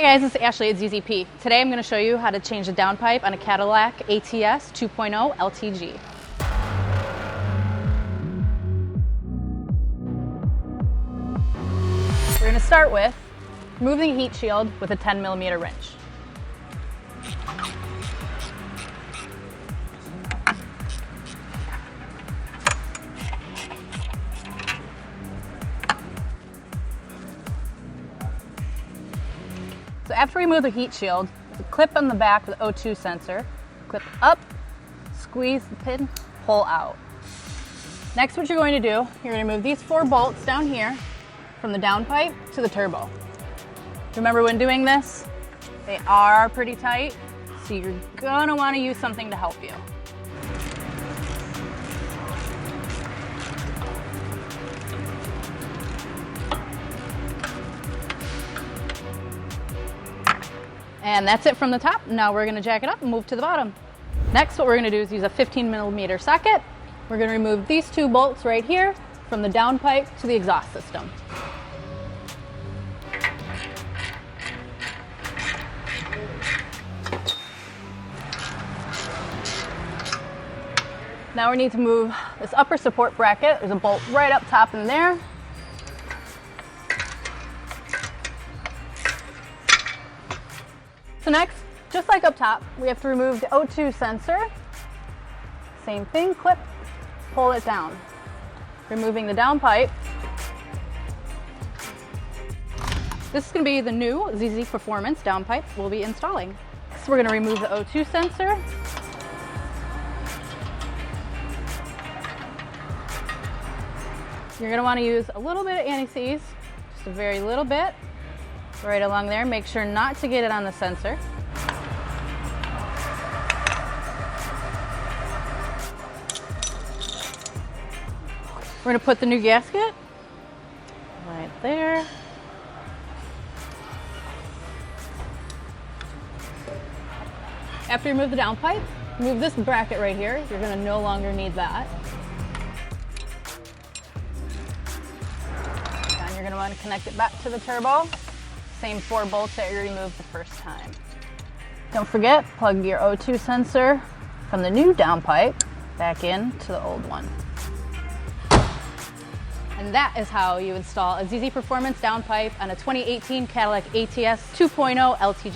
Hey guys, it's Ashley at ZZP. Today I'm going to show you how to change the downpipe on a Cadillac ATS 2.0 LTG. We're going to start with removing the heat shield with a 10mm wrench. So after we remove the heat shield, the clip on the back of the O2 sensor, clip up, squeeze the pin, pull out. Next, what you're going to do, you're going to remove these 4 bolts down here from the downpipe to the turbo. Remember when doing this, they are pretty tight, so you're going to want to use something to help you. And that's it from the top. Now we're going to jack it up and move to the bottom. Next, what we're going to do is use a 15mm socket. We're going to remove these 2 bolts right here from the downpipe to the exhaust system. Now we need to move this upper support bracket. There's a bolt right up top in there. So next, just like up top, we have to remove the O2 sensor. Same thing, clip, pull it down. Removing the downpipe. This is going to be the new ZZPerformance downpipe we'll be installing. So we're going to remove the O2 sensor. You're going to want to use a little bit of anti-seize, just a very little bit. Right along there, make sure not to get it on the sensor. We're going to put the new gasket right there. After you remove the downpipe, remove this bracket right here. You're going to no longer need that. And you're going to want to connect it back to the turbo. Same 4 bolts that you removed the first time. Don't forget, plug your O2 sensor from the new downpipe back in to the old one. And that is how you install a ZZPerformance downpipe on a 2018 Cadillac ATS 2.0 LTG.